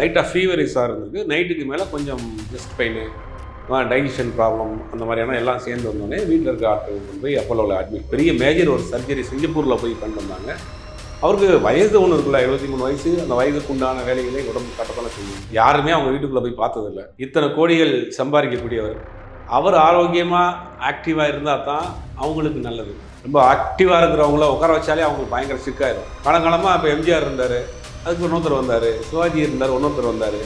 லைட்டாக ஃபீவரிஸாக இருந்தது. நைட்டுக்கு மேலே கொஞ்சம் செஸ்ட் பெயின், டைஜஷன் ப்ராப்ளம் அந்த மாதிரியான எல்லாம் சேர்ந்து வந்தோடனே வீட்டில் இருக்க ஆட்கள் கொண்டு போய் அப்போலோவில் அட்மிட். பெரிய மேஜர் ஒரு சர்ஜரி சிங்கப்பூரில் போய் பண்ணிட்டு வந்தாங்க. அவருக்கு வயது ஒன்று இருக்குல்ல, 73 வயசு. அந்த வயதுக்கு உண்டான வேலைகளை உடம்பு கட்டத்தான செய்யும். யாருமே அவங்க வீட்டுக்குள்ளே போய் பார்த்ததில்லை. இத்தனை கோடிகள் சம்பாதிக்கக்கூடியவர். அவர் ஆரோக்கியமாக ஆக்டிவாக இருந்தால் தான் அவங்களுக்கு நல்லது. ரொம்ப ஆக்டிவாக இருக்கிறவங்கள உட்கார வச்சாலே அவங்களுக்கு பயங்கர சிக்காயிரும். காலங்காலமாக இப்போ எம்ஜிஆர் இருந்தார், அதுக்கு இன்னொருத்தர் வந்தார், சிவாஜி இருந்தார், இன்னொருத்தர் வந்தார்.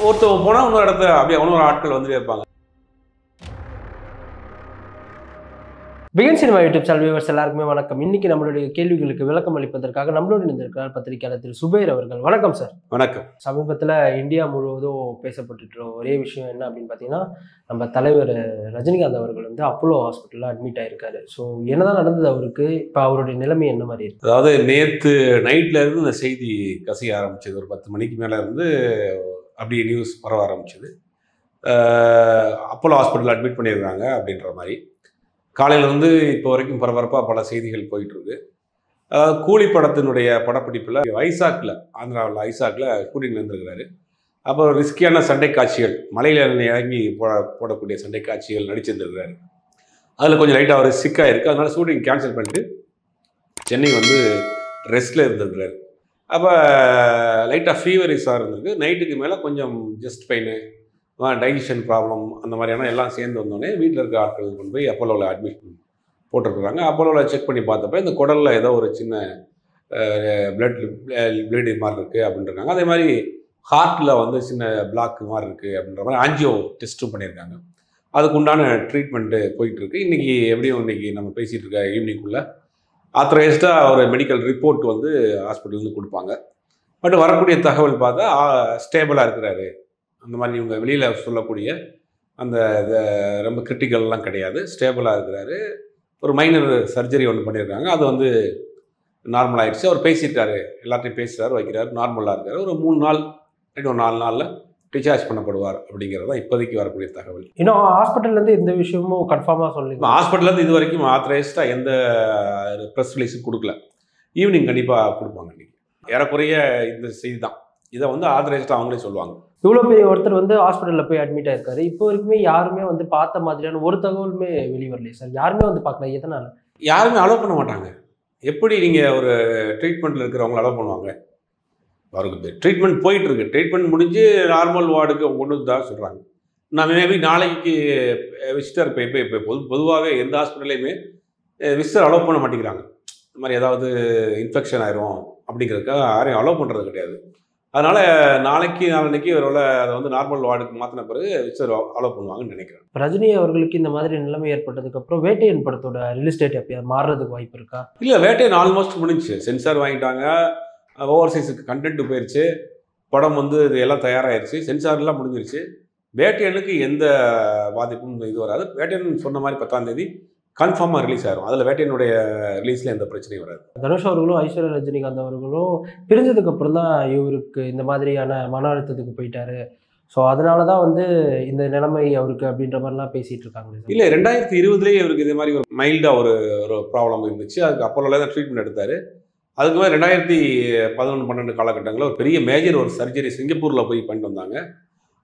ஒருத்தர் போனால் இன்னொரு இடத்துல அப்படியே இன்னொரு ஆட்கள் வந்துட்டே இருப்பாங்க. Begin cinema YouTube channel viewers எல்லாருக்குமே வணக்கம். இன்னைக்கு நம்மளுடைய கேள்விகளுக்கு விளக்கம் அளிப்பதற்காக நம்மளோடு இருந்திருக்கிறார் பத்திரிகையாளர் திரு சுபைர் அவர்கள். வணக்கம் சார். வணக்கம். சமீபத்தில் இந்தியா முழுவதும் பேசப்பட்டு ஒரே விஷயம் என்ன அப்படின்னு பார்த்தீங்கன்னா, நம்ம தலைவர் ரஜினிகாந்த் அவர்கள் வந்து அப்போலோ ஹாஸ்பிட்டலில் அட்மிட் ஆகிருக்காரு. ஸோ என்னதான் நடந்தது அவருக்கு, இப்போ அவருடைய நிலைமை என்ன மாதிரி இருக்கு? அதாவது நேற்று நைட்ல இருந்து இந்த செய்தி கசிய ஆரம்பிச்சது. ஒரு 10 மணிக்கு மேலே இருந்து அப்படியே நியூஸ் பரவ ஆரம்பிச்சது. அப்போலோ ஹாஸ்பிட்டல் அட்மிட் பண்ணியிருக்காங்க அப்படின்ற மாதிரி. காலையிலேருந்து இப்போ வரைக்கும் பரபரப்பாக பல செய்திகள் போயிட்டுருக்கு. கூலி படத்தினுடைய படப்பிடிப்பில் வைசாக்கில், ஆந்திராவில் வைசாக்கில் ஷூட்டிங்கில் இருந்திருக்கிறாரு. அப்போ ரிஸ்கியான சண்டை காட்சிகள், மலையில் இறங்கி போடக்கூடிய சண்டை காட்சிகள் நடிச்சிருந்துருக்கிறாரு. அதில் கொஞ்சம் லைட்டாக அவர் சிக்காக இருக்குது. அதனால் ஷூட்டிங் கேன்சல் பண்ணிட்டு சென்னை வந்து ரெஸ்ட்டில் இருந்திருக்கிறாரு. அப்போ லைட்டாக ஃபீவரிஸாக இருந்திருக்கு. நைட்டுக்கு மேலே கொஞ்சம் செஸ்ட் பெயின், டைஜஷன் ப்ராப்ளம் அந்த மாதிரியான எல்லாம் சேர்ந்து வந்தோடனே வீட்டில் இருக்க ஆட்கள் கொண்டு போய் அப்போலோவில் அட்மிஷன் போட்டிருக்குறாங்க. அப்போலோவில் செக் பண்ணி பார்த்தப்ப இந்த குடலில் ஏதோ ஒரு சின்ன பிளட் மாதிரி இருக்குது அப்படின்றாங்க. அதே மாதிரி ஹார்ட்டில் வந்து சின்ன பிளாக் மாதிரி இருக்குது அப்படின்ற மாதிரி ஆஞ்சியோ டெஸ்ட்டும் பண்ணியிருக்காங்க. அதுக்கு உண்டான ட்ரீட்மெண்ட்டு போயிட்டுருக்கு. இன்றைக்கி எப்படியும் இன்றைக்கி நம்ம பேசிகிட்டு இருக்க ஈவினிங்குள்ளே ஆத்தரைஸ்டாக ஒரு மெடிக்கல் ரிப்போர்ட் வந்து ஹாஸ்பிட்டல்லேருந்து கொடுப்பாங்க. பட் வரக்கூடிய தகவல் பார்த்தா ஸ்டேபிளாக இருக்கிறாரு. அந்த மாதிரி இவங்க வெளியில் சொல்லக்கூடிய அந்த ரொம்ப கிரிட்டிக்கல்லாம் கிடையாது, ஸ்டேபிளாக இருக்கிறாரு. ஒரு மைனர் சர்ஜரி ஒன்று பண்ணியிருக்காங்க, அது வந்து நார்மல் ஆகிடுச்சு. அவர் பேசிட்டாரு, எல்லாத்தையும் பேசுகிறார், வைக்கிறார், நார்மலாக இருக்கார். ஒரு 3 நாள் ஒரு 4 நாளில் டிஸ்சார்ஜ் பண்ணப்படுவார் அப்படிங்கிறது தான் இப்போதைக்கு வரக்கூடிய தகவல். இன்னும் ஹாஸ்பிட்டல்லேருந்து எந்த விஷயமும் கன்ஃபார்மாக சொல்லுங்க. ஹாஸ்பிட்டல்லேருந்து இது வரைக்கும் ஆத்தரைஸ்டாக எந்த ப்ரெஸ் ரிலீஸும் கொடுக்கல. ஈவினிங் கண்டிப்பாக கொடுப்பாங்க. இன்றைக்கி ஏறக்குறைய இந்த செய்தி தான். இதை வந்து ஆத்தரைஸ்டாக அவங்களே சொல்லுவாங்க. இவ்வளோ பெரிய ஒருத்தர் வந்து ஹாஸ்பிட்டலில் போய் அட்மிட் ஆயிருக்காரு. இப்போ வரைக்குமே யாருமே வந்து பார்த்த மாதிரியான ஒரு தகவலுமே வெளியே வரலையே சார். யாருமே வந்து பார்க்கல. எதனால்? யாருமே அலோவ் பண்ண மாட்டாங்க. எப்படி நீங்கள் ஒரு ட்ரீட்மெண்ட்டில் இருக்கிறவங்க அலோவ் பண்ணுவாங்க? அவருக்கு ட்ரீட்மெண்ட் போயிட்டுருக்கு. ட்ரீட்மெண்ட் முடிஞ்சு நார்மல் வார்டுக்கு அவங்க கொண்டு வந்து தான் சொல்கிறாங்க. நான் மேபி நாளைக்கு விசிட்டர் இப்போ பொதுவாகவே எந்த ஹாஸ்பிட்டல்லையுமே விசிட்டர் அலோவ் பண்ண மாட்டேங்கிறாங்க. இந்த மாதிரி ஏதாவது இன்ஃபெக்ஷன் ஆயிரும் அப்படிங்கிறதுக்காக யாரையும் அலோவ் பண்ணுறது கிடையாது. அதனால் நாளைக்கு ஒருவேளை அதை வந்து நார்மல் வார்டுக்கு மாற்றின பிறகு விசிட்டர் அலோவ் பண்ணுவாங்கன்னு நினைக்கிறேன். ரஜினி அவர்களுக்கு இந்த மாதிரி நிலைமை ஏற்பட்டதுக்கப்புறம் வேட்டையன் படத்தோட ரிலீஸ் டேட் எப்பயாவது மாறுறதுக்கு வாய்ப்பு இருக்கா? இல்லை, வேட்டையன் ஆல்மோஸ்ட் முடிஞ்சிச்சு. சென்சார் வாங்கிட்டாங்க, ஓவர்சீஸுக்கு கண்டென்ட் போயிடுச்சு, படம் வந்து இது எல்லாம் தயாராகிடுச்சு, சென்சார்லாம் முடிஞ்சிருச்சு. வேட்டையனுக்கு எந்த பாதிப்பும் இது வராது. வேட்டையன் சொன்ன மாதிரி 10ஆம் தேதி கன்ஃபார்மாக ரிலீஸ் ஆகிரும். அதில் வேட்டையனுடைய ரிலீஸில் எந்த பிரச்சனையும் வராது. தனுஷ் அவர்களும் ஐஸ்வர்யா ரஜினிகாந்த் அவர்களும் பிரிஞ்சதுக்கு அப்புறம் தான் இவருக்கு இந்த மாதிரியான மன அழுத்தத்துக்கு போயிட்டாரு. ஸோ அதனால தான் வந்து இந்த நிலைமை அவருக்கு அப்படின்ற மாதிரிலாம் பேசிகிட்டு இருக்காங்க. இல்லை, 2020 இவருக்கு இதே மாதிரி ஒரு மைல்டாக ஒரு ப்ராப்ளம் இருந்துச்சு. அதுக்கு அப்போலோவில் தான் ட்ரீட்மெண்ட் எடுத்தார். அதுக்கு மேலே 2011-12 காலகட்டங்களில் ஒரு பெரிய மேஜர் ஒரு சர்ஜரி சிங்கப்பூரில் போய் பண்ணிட்டு வந்தாங்க.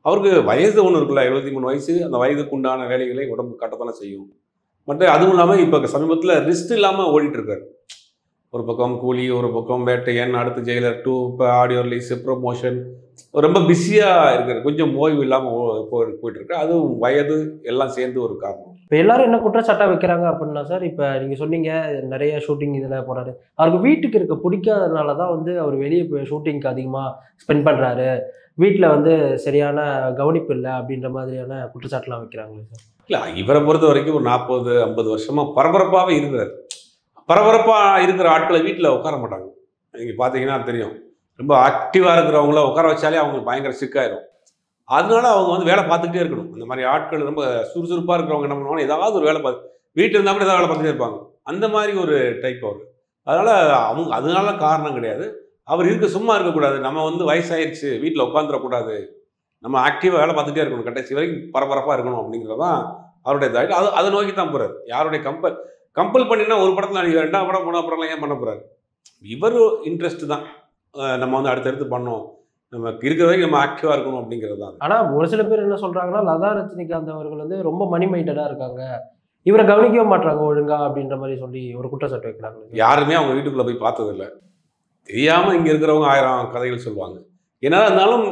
அவருக்கு வயது ஒன்று இருக்குல்ல, 73 வயசு. அந்த வயதுக்கு உண்டான வேலைகளை உடம்பு கட்டத்தானே செய்யும். மற்ற அதுவும் இல்லாமல் இப்போ சமீபத்தில் ரிஸ்ட் இல்லாமல் ஓடிட்டுருக்காரு. ஒரு பக்கம் கூலி, ஒரு பக்கம் வேட்டையன், அடுத்து ஜெயிலர் 2, இப்போ ஆடியோ ரிலீஸ், ப்ரொமோஷன், ரொம்ப பிஸியாக இருக்காரு. கொஞ்சம் ஓய்வு இல்லாமல் போயிட்டுருக்கு. அதுவும் வயது எல்லாம் சேர்ந்து ஒரு காரணம். இப்போ எல்லாரும் என்ன குற்றச்சாட்டாக வைக்கிறாங்க அப்படின்னா சார், இப்போ நீங்கள் சொன்னீங்க நிறைய ஷூட்டிங் இதில் போகிறாரு. அவருக்கு வீட்டுக்கு இருக்க பிடிக்காதனால தான் வந்து அவர் வெளியே போய் ஷூட்டிங்க்கு அதிகமாக ஸ்பெண்ட் பண்ணுறாரு, வீட்டில் வந்து சரியான கவனிப்பு இல்லை அப்படின்ற மாதிரியான குற்றச்சாட்டுலாம் வைக்கிறாங்களே சார். இல்லை, இவரை பொறுத்த வரைக்கும் ஒரு 40-50 வருஷமாக பரபரப்பாகவே இருக்கிறார். பரபரப்பாக இருக்கிற ஆட்களை வீட்டில் உட்கார மாட்டாங்க. நீங்கள் பார்த்தீங்கன்னா தெரியும், ரொம்ப ஆக்டிவாக இருக்கிறவங்கள உட்கார வச்சாலே அவங்களுக்கு பயங்கர சிக்காயிரும். அதனால அவங்க வந்து வேலை பார்த்துக்கிட்டே இருக்கணும். அந்த மாதிரி ஆட்கள் ரொம்ப சுறுசுறுப்பாக இருக்கிறவங்க என்ன பண்ணுவாங்க, ஏதாவது ஒரு வேலை பார்த்து, வீட்டில் இருந்தால் கூட ஏதாவது வேலை பார்த்துட்டே இருப்பாங்க. அந்த மாதிரி ஒரு டைப் அவர். அதனால் அதனால காரணம் கிடையாது. அவர் சும்மா இருக்கக்கூடாது. நம்ம வந்து வயசாயிருச்சு, வீட்டில் உட்காந்துடக்கூடாது, நம்ம ஆக்டிவாக வேலை பார்த்துட்டே இருக்கணும், கடைசி வரைக்கும் பரபரப்பாக இருக்கணும் அப்படிங்கிறது தான் அவருடைய தாய்ட்டு. அதை நோக்கி தான் போகிறார். யாருடைய கம்பல் பண்ணினா ஒரு படத்தில் நடிக்க 2ஆம் படம் 3ஆம் படம்லாம் ஏன் பண்ண போகிறாரு? இவர் இன்ட்ரெஸ்ட்டு தான். நம்ம வந்து அடுத்தடுத்து பண்ணோம், நமக்கு இருக்கிற வரைக்கும் நம்ம ஆக்டிவாக இருக்கணும் அப்படிங்கிறது தான். ஆனா ஒரு சில பேர் என்ன சொல்றாங்கன்னா, லதா ரஜினிகாந்த் அவர்கள் வந்து ரொம்ப மணி மைண்டடா இருக்காங்க, இவரை கவனிக்கவே மாட்டாங்க ஒழுங்கா அப்படின்ற மாதிரி சொல்லி ஒரு குற்றச்சாட்டு வைக்கிறாங்க. யாருமே அவங்க வீட்டுக்குள்ளே போய் பார்த்ததில்ல. தெரியாமல் இங்கே இருக்கிறவங்க 1000 கதைகள் சொல்லுவாங்க. என்னதான் இருந்தாலும்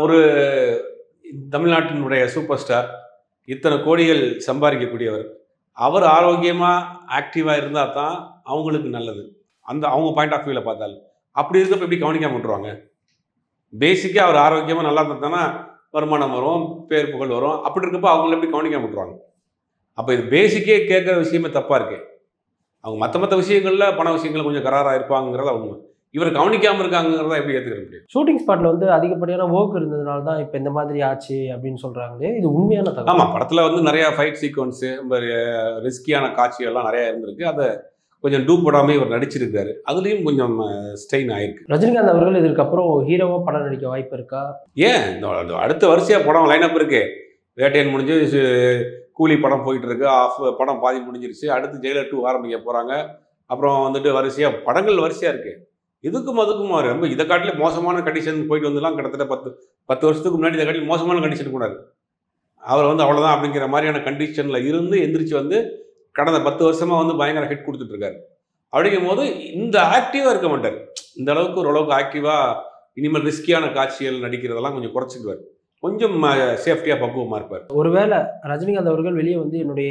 ஒரு தமிழ்நாட்டினுடைய சூப்பர் ஸ்டார், இத்தனை கோடிகள் சம்பாதிக்கக்கூடியவர், அவர் ஆரோக்கியமாக ஆக்டிவாக இருந்தால் தான் அவங்களுக்கு நல்லது. அவங்க பாயிண்ட் ஆஃப் வியூவில் பார்த்தாலும் அப்படி இருக்கப்போ எப்படி கவனிக்காம விட்டுருவாங்க? பேசிக்காக அவர் ஆரோக்கியமாக நல்லா இருந்தால் தானே வருமானம் வரும், பேர் புகழ் வரும். அப்படி இருக்கப்போ அவங்கள எப்படி கவனிக்காம விட்டுருவாங்க? அப்போ இது பேசிக்கே கேட்குற விஷயமே தப்பாக இருக்கு. அவங்க மற்ற விஷயங்களில் பண விஷயங்கள் கொஞ்சம் கராராக இருப்பாங்கிறத உண்மை. இவர் கவனிக்காமல் இருக்காங்கிறத எப்படி ஏற்றுக்க முடியும்? ஷூட்டிங் ஸ்பாட்ல வந்து அதிகப்படியான ஒர்க் இருந்ததுனால தான் இப்போ இந்த மாதிரி ஆச்சு அப்படின்னு சொல்றாங்களே, இது உண்மையான தகவல்? ஆமாம், படத்தில் வந்து நிறையா ஃபைட் சீக்வன்ஸு, ரிஸ்கியான காட்சிகள்லாம் நிறையா இருந்திருக்கு. அதை கொஞ்சம் டூப் போடாமல் இவர் நடிச்சிருக்காரு. அதுலேயும் கொஞ்சம் ஸ்ட்ரெயின் ஆயிருக்கு. ரஜினிகாந்த் அவர்கள் இதுக்கப்புறம் ஹீரோவா படம் நடிக்க வாய்ப்பு இருக்கா? ஏன் அடுத்த வரிசையாக படம் லைனப் இருக்கு. வேட்டையன் முடிஞ்சு கூலி படம் போயிட்டு இருக்கு, படம் பாதி முடிஞ்சிருச்சு. அடுத்து ஜெயிலர் 2 ஆரம்பிக்க போகிறாங்க. அப்புறம் வந்துட்டு வரிசையாக படங்கள் வரிசையாக இருக்குது. இதுக்கும் ரொம்ப இதை காட்டிலே மோசமான கண்டிஷன் போயிட்டு வந்துலாம் கிட்டத்தட்ட 10 வருஷத்துக்கு முன்னாடி இதை காட்டிலும் மோசமான கண்டிஷன் கூடாது. அவர் வந்து அவ்வளோதான் அப்படிங்கிற மாதிரியான கண்டிஷனில் இருந்து எந்திரிச்சு வந்து கடந்த 10 வருஷமாக வந்து பயங்கர ஹிட் கொடுத்துட்ருக்காரு. அப்படிங்கும் போது இந்த ஆக்டிவாக இருக்க மாட்டார். இந்த அளவுக்கு ஓரளவுக்கு ஆக்டிவாக இனிமேல் ரிஸ்கியான காட்சிகள் நடிக்கிறதெல்லாம் கொஞ்சம் குறைச்சிக்குவார். கொஞ்சம் சேஃப்டியாக பக்குவமாக இருப்பார். ஒருவேளை ரஜினிகாந்த் அவர்கள் வெளியே வந்து என்னுடைய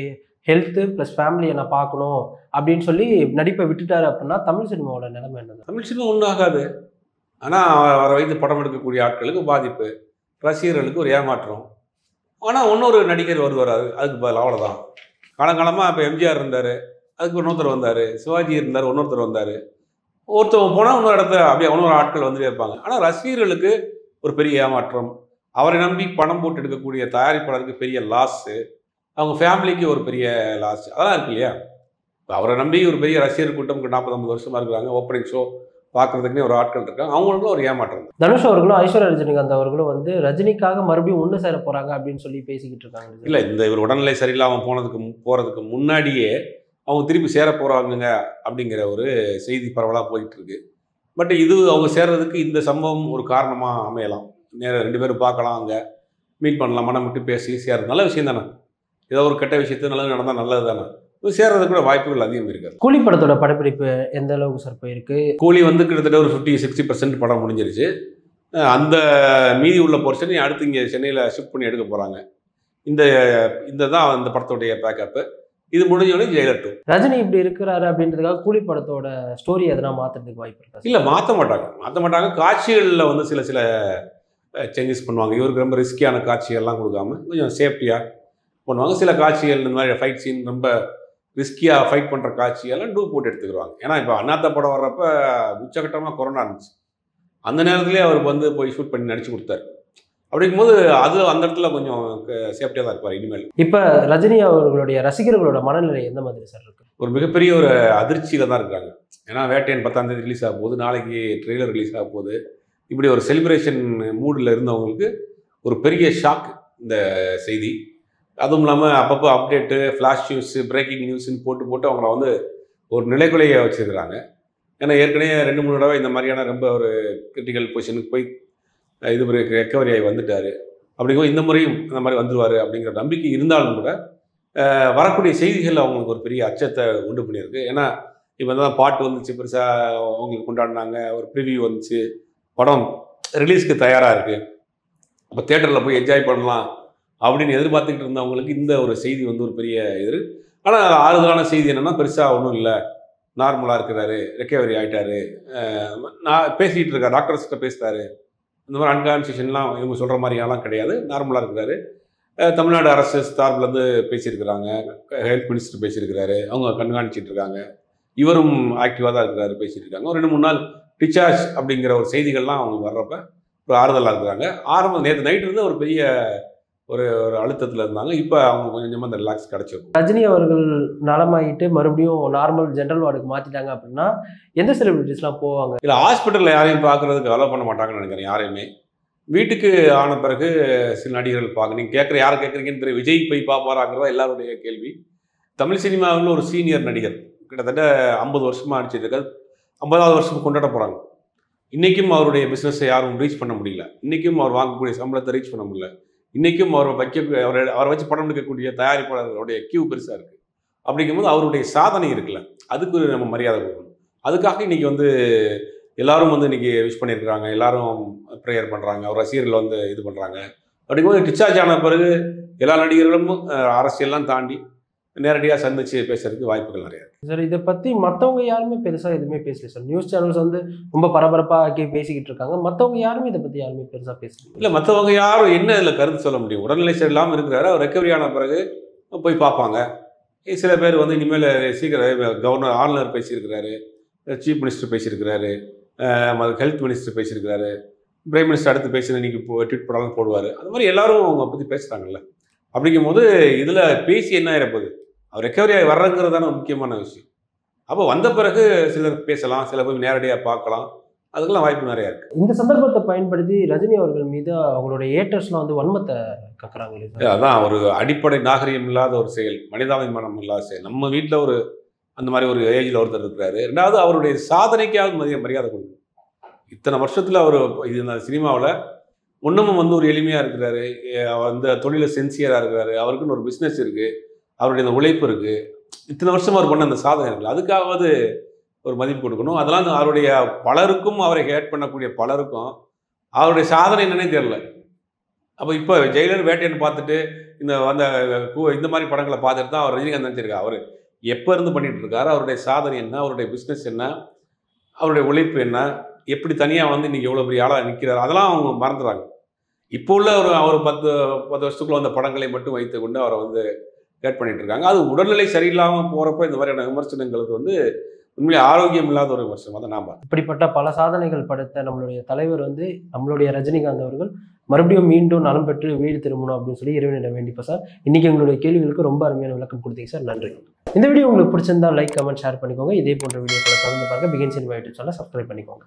ஹெல்த்து ப்ளஸ் ஃபேமிலியை நான் பார்க்கணும் அப்படின்னு சொல்லி நடிப்பை விட்டுட்டாரு அப்படின்னா தமிழ் சினிமாவோட நிலைமை என்னது? தமிழ் சினிமா ஒன்றும் ஆகாது. ஆனால் அவரை வைத்து படம் எடுக்கக்கூடிய ஆட்களுக்கு பாதிப்பு, ரசிகர்களுக்கு ஒரு ஏமாற்றம். ஆனால் இன்னொரு நடிகர் வருவார், அதுக்கு பதில் அவ்வளோதான். காலங்காலமாக இப்போ எம்ஜிஆர் இருந்தார், அதுக்கு இன்னொருத்தர் வந்தார். சிவாஜி இருந்தார், இன்னொருத்தர் வந்தார். ஒருத்தர் போனால் இன்னொரு இடத்துல அப்படியே இன்னொரு ஆட்கள் வந்துட்டே இருப்பாங்க. ஆனால் ரசிகர்களுக்கு ஒரு பெரிய ஏமாற்றம், அவரை நம்பி பணம் போட்டு எடுக்கக்கூடிய தயாரிப்பாளருக்கு பெரிய லாஸு, அவங்க ஃபேமிலிக்கு ஒரு பெரிய லாஸ், அதெல்லாம் இருக்கு இல்லையா? இப்போ அவரை நம்பி ஒரு பெரிய ரசிகர் கூட்டம் 40-50 வருஷமாக இருக்கிறாங்க. ஓப்பனிங் ஷோ பார்க்குறதுக்குன்னே ஒரு ஆட்கள் இருக்காங்க. அவங்களுக்கும் ஒரு ஏமாற்றம். தனுஷ் அவர்களும் ஐஸ்வர்யா ரஜினிகாந்த் அவர்களும் வந்து ரஜினிக்காக மறுபடியும் ஒன்று சேர போகிறாங்க அப்படின்னு சொல்லி பேசிக்கிட்டு இருக்காங்க. இல்லை, இவர் உடல்நிலை சரியில்லாமல் போகிறதுக்கு முன்னாடியே அவங்க திருப்பி சேர போகிறாங்க அப்படிங்கிற ஒரு செய்தி பரவலாக போயிட்டு இருக்கு. பட் இது அவங்க சேர்றதுக்கு இந்த சம்பவம் ஒரு காரணமாக அமையலாம். நேரம் 2 பேரும் பார்க்கலாம், அங்கே மீட் பண்ணலாம், மனம் விட்டு பேசி சேர்றது நல்ல விஷயம் தானே. ஏதோ ஒரு கெட்ட விஷயத்து நல்லது நடந்தால் நல்லது தானே. சேர்றதுக்கு கூட வாய்ப்புகள் அதிகம் இருக்காது. கூலி படத்தோட படப்பிடிப்பு எந்த அளவுக்கு சார் போயிருக்கு? கூலி வந்து கிட்டத்தட்ட ஒரு 50-60% படம் முடிஞ்சிருச்சு. அந்த மீதி உள்ள போர்ஷன் அடுத்து இங்கே சென்னையில் ஷிஃப்ட் பண்ணி எடுக்க போகிறாங்க. இந்த தான் இந்த படத்தோடைய பேக்கப்பு. இது முடிஞ்சோடனே ஜெயிலர் 2. ரஜினி இப்படி இருக்கிறாரு அப்படின்றதுக்காக கூலி படத்தோட ஸ்டோரி எதனா மாற்றுறதுக்கு வாய்ப்பு இருக்கா? இல்லை, மாற்ற மாட்டாங்க. காட்சிகளில் வந்து சில சேஞ்சஸ் பண்ணுவாங்க. இவருக்கு ரொம்ப ரிஸ்கியான காட்சிகள்லாம் கொடுக்காம கொஞ்சம் சேஃப்டியாக பண்ணுவாங்க. சில காட்சிகள் இந்த மாதிரி ஃபைட் சீன் ரொம்ப ரிஸ்கியாக ஃபைட் பண்ணுற காட்சியெல்லாம் டூ போட்டு எடுத்துக்கிடுவாங்க. ஏன்னா இப்போ அண்ணாத்த படம் வர்றப்போ உச்சகட்டமாக கொரோனா இருந்துச்சு. அந்த நேரத்துலேயே அவருக்கு வந்து போய் ஷூட் பண்ணி நடிச்சு கொடுத்தாரு. அப்படிங்கும்போது அது அந்த இடத்துல கொஞ்சம் சேஃப்டியாக தான் இருப்பார் இனிமேல். இப்போ ரஜினி அவர்களுடைய ரசிகர்களோட மனநிலை எந்த மாதிரி சார் இருக்கு? ஒரு மிகப்பெரிய ஒரு அதிர்ச்சியில் தான் இருக்காங்க. ஏன்னா வேட்டையன் 10ஆம் தேதி ரிலீஸ் ஆக போகுது, நாளைக்கு ட்ரெய்லர் ரிலீஸ் ஆக போகுது. இப்படி ஒரு செலிப்ரேஷன் மூடில் இருந்தவங்களுக்கு ஒரு பெரிய ஷாக் இந்த செய்தி. அதுவும் இல்லாமல் அப்பப்போ அப்டேட்டு, ஃப்ளாஷ் நியூஸு, பிரேக்கிங் நியூஸ்ன்னு போட்டு அவங்கள வந்து ஒரு நிலைக்குலையை வச்சுருக்கிறாங்க. ஏன்னா ஏற்கனவே 2-3 தடவை இந்த மாதிரியான ரொம்ப ஒரு கிரிட்டிக்கல் பொசிஷனுக்கு போய் இது ரெக்கவரி ஆகி வந்துட்டார். அப்படிங்கும் இந்த முறையும் அந்த மாதிரி வந்துடுவார் அப்படிங்கிற நம்பிக்கை இருந்தாலும் கூட வரக்கூடிய செய்திகள் அவங்களுக்கு ஒரு பெரிய அச்சத்தை உண்டு பண்ணியிருக்கு. ஏன்னா இப்போ தான் பாட்டு வந்துச்சு, பெருசாக அவங்களுக்கு கொண்டாடினாங்க, ஒரு ப்ரிவியூ வந்துச்சு, படம் ரிலீஸ்க்கு தயாராக இருக்குது, அப்போ தேட்டரில் போய் என்ஜாய் பண்ணலாம் அப்படின்னு எதிர்பார்த்துக்கிட்டு இருந்தவங்களுக்கு இந்த ஒரு செய்தி வந்து ஒரு பெரிய இது. ஆனால் ஆறுதலான செய்தி என்னென்னா பெருசாக ஒன்றும் இல்லை, நார்மலாக இருக்கிறாரு, ரெக்கவரி ஆகிட்டாரு, நான் பேசிகிட்டு இருக்கார், டாக்டர்ஸ்கிட்ட பேசுகிறாரு, இந்த மாதிரி அன்கான்சியேஷன்லாம் இவங்க சொல்கிற மாதிரியெல்லாம் கிடையாது, நார்மலாக இருக்கிறாரு. தமிழ்நாடு அரசு சார்பிலேருந்து பேசியிருக்கிறாங்க, ஹெல்த் மினிஸ்டர் பேசியிருக்கிறாரு, அவங்க கண்காணிச்சிட்டு இருக்காங்க, இவரும் ஆக்டிவாக தான் இருக்கிறாரு, பேசிகிட்டு இருக்காங்க. ஒரு 2-3 நாள் டிச்சார்ஜ் அப்படிங்கிற ஒரு செய்திகள்லாம் அவங்க வர்றப்ப ஒரு ஆறுதலாக இருக்கிறாங்க. நேற்று நைட்டு இருந்து ஒரு பெரிய ஒரு அழுத்தத்தில் இருந்தாங்க. இப்போ அவங்க கொஞ்சமாக அந்த ரிலாக்ஸ் கிடச்சிருக்கும். ரஜினி அவர்கள் நலமாகிட்டு மறுபடியும் நார்மல் ஜென்ரல் வார்டுக்கு மாற்றிட்டாங்க அப்படின்னா எந்த செலிபிரிட்டிஸ்லாம் போவாங்க? இல்லை, ஹாஸ்பிட்டலில் யாரையும் பார்க்குறதுக்கு அலோவ் பண்ண மாட்டாங்கன்னு நினைக்கிறேன் யாரையுமே. வீட்டுக்கு ஆன பிறகு சில நடிகர்கள் பார்க்க, நீங்கள் யாரை கேட்குறீங்கன்னு தெரியும். விஜய் போய் பார்ப்பாராங்கிறதா எல்லாருடைய கேள்வி. தமிழ் சினிமாவில் ஒரு சீனியர் நடிகர் கிட்டத்தட்ட 50 வருஷமாக நடிச்சிட்டு இருக்காது, 50வது வருஷம் கொண்டாட போகிறாங்க. இன்றைக்கும் அவருடைய பிஸ்னஸை யாரும் ரீச் பண்ண முடியல. இன்றைக்கும் அவர் வாங்கக்கூடிய சம்பளத்தை ரீச் பண்ண முடியல. இன்றைக்கும் அவர் அவரை வச்சு படம் எடுக்கக்கூடிய தயாரிப்பாளர்களுடைய கியூ பெருசாக இருக்குது. அப்படிங்கும்போது அவருடைய சாதனை இருக்குல்ல, அதுக்கு நம்ம மரியாதை கொடுக்கணும். அதுக்காக இன்றைக்கி வந்து எல்லாரும் வந்து இன்றைக்கி விஷ் பண்ணியிருக்கிறாங்க, எல்லாரும் ப்ரேயர் பண்ணுறாங்க, அவர் ரசிகர்கள் வந்து இது பண்ணுறாங்க. அப்படிங்கும்போது டிஸ்சார்ஜ் ஆன பிறகு எல்லா நடிகர்களும் அரசியல்லாம் தாண்டி நேரடியாக சந்தித்து பேசுறதுக்கு வாய்ப்புகள் நிறையா இருக்குது. சார் இதை பற்றி மற்றவங்க யாருமே பெருசாக எதுவுமே பேசல சார். நியூஸ் சேனல்ஸ் வந்து ரொம்ப பரபரப்பாக ஆக்கி பேசிக்கிட்டு இருக்காங்க. மற்றவங்க யாருமே இதை பற்றி யாருமே பெருசாக பேசல. இல்லை, மற்றவங்க யாரும் என்ன இதில் கருத்து சொல்ல முடியும்? உடல்நிலை சரியில்லாமல் இருக்கிறாரு, அவர் ரெக்கவரி ஆன பிறகு போய் பார்ப்பாங்க. சில பேர் வந்து இனிமேல் சீக்கிரம் கவர்னர் ஆளுநர் பேசியிருக்கிறாரு, சீஃப் மினிஸ்டர் பேசியிருக்கிறாரு, ஹெல்த் மினிஸ்டர் பேசியிருக்கிறாரு, பிரைம் மினிஸ்டர் அடுத்து பேசி இன்றைக்கி ட்வீட் போடாலும் போடுவார். அந்த மாதிரி எல்லாரும் அவங்க பற்றி பேசுகிறாங்கல்ல. அப்படிங்கும்போது இதில் பேசி என்ன ஆகிடப்போகுது? அவர் ரெக்கவரி ஆகி வர்றங்கிறது தானே முக்கியமான விஷயம். அப்போ வந்த பிறகு சிலர் பேசலாம், சில பேர் நேரடியாக பார்க்கலாம், அதுக்கெல்லாம் வாய்ப்பு நிறையா இருக்குது. இந்த சந்தர்ப்பத்தை பயன்படுத்தி ரஜினி அவர்கள் மீது அவங்களுடைய ஏட்டர்ஸ்லாம் வந்து வன்மத்தை கக்குறாங்களே சார். அதான் ஒரு அடிப்படை நாகரிகம் இல்லாத ஒரு செயல், மனிதாபிமானம் இல்லாத செயல். நம்ம வீட்டில் ஒரு அந்த மாதிரி ஒரு ஏஜில் ஒருத்தர் இருக்கிறாரு. ரெண்டாவது அவருடைய சாதனைக்காவது மரியாதை கொடுக்கணும். இத்தனை வருஷத்தில் அவர் இந்த சினிமாவில் ஒன்றுமும் வந்து ஒரு எளிமையாக இருக்கிறாரு, அந்த தொழிலில் சென்சியராக இருக்கிறாரு, அவருக்குன்னு ஒரு பிஸ்னஸ் இருக்குது, அவருடைய இந்த உழைப்பு இருக்குது, இத்தனை வருஷம் அவர் பண்ண அந்த சாதனை இருக்குது. அதுக்காவது ஒரு மதிப்பு கொடுக்கணும். அதெல்லாம் அவருடைய பலருக்கும், அவரை ஹேட் பண்ணக்கூடிய பலருக்கும் அவருடைய சாதனை என்னன்னே தெரியல. அப்போ இப்போ ஜெயிலர் வேட்டையன் பார்த்துட்டு இந்த மாதிரி படங்களை பார்த்துட்டு தான் அவர் ரஜினிகாந்த் நினச்சிருக்காரு. அவர் எப்போ இருந்து பண்ணிகிட்டு இருக்காரு, அவருடைய சாதனை என்ன, அவருடைய பிஸ்னஸ் என்ன, அவருடைய உழைப்பு என்ன, எப்படி தனியாக வந்து இன்றைக்கி எவ்வளோ பெரிய ஆளாக நிற்கிறார், அதெல்லாம் அவங்க மறந்துடுறாங்க. இப்போ உள்ள அவர் 10 வருஷத்துக்குள்ள வந்த படங்களை மட்டும் வைத்து கொண்டு அவரை வந்து கேட் பண்ணிட்டு இருக்காங்க. அது உடல்நிலை சரியில்லாமல் போகிறப்ப இந்த மாதிரியான விமர்சனங்களுக்கு வந்து உண்மையிலே ஆரோக்கியம் இல்லாத ஒரு விமர்சனமாக தான் நான் பார்க்குறேன். இப்படிப்பட்ட பல சாதனைகள் படைத்த நம்மளுடைய தலைவர் வந்து நம்மளுடைய ரஜினிகாந்த் அவர்கள் மறுபடியும் மீண்டும் நலம் பெற்று வீடு திரும்பணும் அப்படின்னு சொல்லி இறைவனிடம் வேண்டிப்பா சார். இன்னைக்கு உங்களுடைய கேள்விகளுக்கு ரொம்ப அருமையான விளக்கம் கொடுத்தீங்க சார், நன்றி. இந்த வீடியோ உங்களுக்கு பிடிச்சிருந்தா லைக், கமெண்ட், ஷேர் பண்ணிக்கோங்க. இதே போன்ற வீடியோக்களை தொடர்ந்து பாருங்க. பிகின் சினிமா யூடியூப் சேனலை சப்ஸ்கிரைப் பண்ணிக்கோங்க.